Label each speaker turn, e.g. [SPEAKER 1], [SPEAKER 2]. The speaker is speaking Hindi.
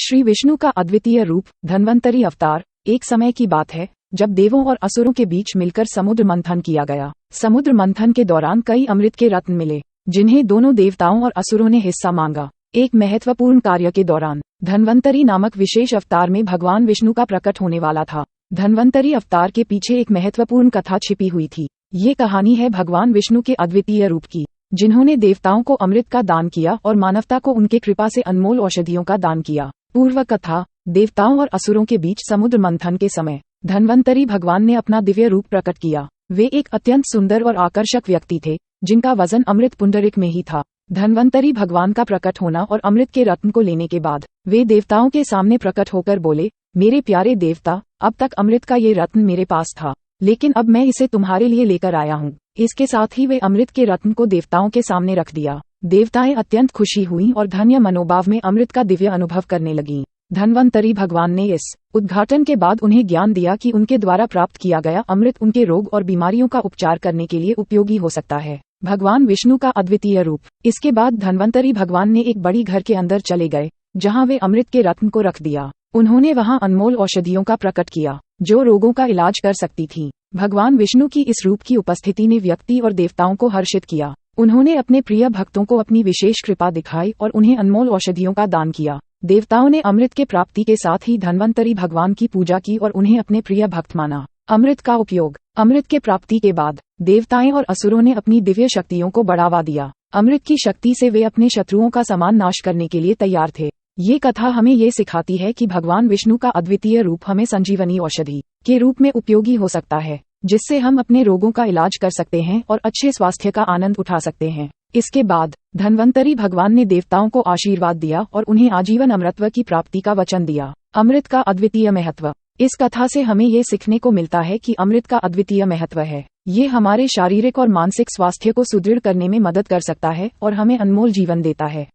[SPEAKER 1] श्री विष्णु का अद्वितीय रूप, धन्वंतरी अवतार। एक समय की बात है जब देवों और असुरों के बीच मिलकर समुद्र मंथन किया गया। समुद्र मंथन के दौरान कई अमृत के रत्न मिले, जिन्हें दोनों देवताओं और असुरों ने हिस्सा मांगा। एक महत्वपूर्ण कार्य के दौरान धन्वंतरी नामक विशेष अवतार में भगवान विष्णु का प्रकट होने वाला था। धन्वंतरी अवतार के पीछे एक महत्वपूर्ण कथा छिपी हुई थी। ये कहानी है भगवान विष्णु के अद्वितीय रूप की, जिन्होंने देवताओं को अमृत का दान किया और मानवता को उनके कृपा से अनमोल औषधियों का दान किया। पूर्व कथा। देवताओं और असुरों के बीच समुद्र मंथन के समय धन्वंतरी भगवान ने अपना दिव्य रूप प्रकट किया। वे एक अत्यंत सुंदर और आकर्षक व्यक्ति थे, जिनका वजन अमृत पुंडरिक में ही था। धन्वंतरी भगवान का प्रकट होना और अमृत के रत्न को लेने के बाद वे देवताओं के सामने प्रकट होकर बोले, मेरे प्यारे देवता, अब तक अमृत का ये रत्न मेरे पास था, लेकिन अब मैं इसे तुम्हारे लिए लेकर आया हूँ। इसके साथ ही वे अमृत के रत्न को देवताओं के सामने रख दिया। देवताएं अत्यंत खुशी हुई और धन्य मनोभाव में अमृत का दिव्य अनुभव करने लगीं। धन्वंतरी भगवान ने इस उद्घाटन के बाद उन्हें ज्ञान दिया कि उनके द्वारा प्राप्त किया गया अमृत उनके रोग और बीमारियों का उपचार करने के लिए उपयोगी हो सकता है। भगवान विष्णु का अद्वितीय रूप। इसके बाद धन्वंतरी भगवान ने एक बड़ी घर के अंदर चले गए, जहां वे अमृत के रत्न को रख दिया। उन्होंने वहां अनमोल औषधियों का प्रकट किया, जो रोगों का इलाज कर सकती थी। भगवान विष्णु की इस रूप की उपस्थिति ने व्यक्ति और देवताओं को हर्षित किया। उन्होंने अपने प्रिय भक्तों को अपनी विशेष कृपा दिखाई और उन्हें अनमोल औषधियों का दान किया। देवताओं ने अमृत के प्राप्ति के साथ ही धन्वंतरी भगवान की पूजा की और उन्हें अपने प्रिय भक्त माना। अमृत का उपयोग। अमृत के प्राप्ति के बाद देवताएं और असुरों ने अपनी दिव्य शक्तियों को बढ़ावा दिया। अमृत की शक्ति से वे अपने शत्रुओं का समान नाश करने के लिए तैयार थे। ये कथा हमें ये सिखाती है कि भगवान विष्णु का अद्वितीय रूप हमें संजीवनी औषधि के रूप में उपयोगी हो सकता है, जिससे हम अपने रोगों का इलाज कर सकते हैं और अच्छे स्वास्थ्य का आनंद उठा सकते हैं। इसके बाद धन्वंतरी भगवान ने देवताओं को आशीर्वाद दिया और उन्हें आजीवन अमृतत्व की प्राप्ति का वचन दिया। अमृत का अद्वितीय महत्व। इस कथा से हमें ये सीखने को मिलता है कि अमृत का अद्वितीय महत्व है। ये हमारे शारीरिक और मानसिक स्वास्थ्य को सुदृढ़ करने में मदद कर सकता है और हमें अनमोल जीवन देता है।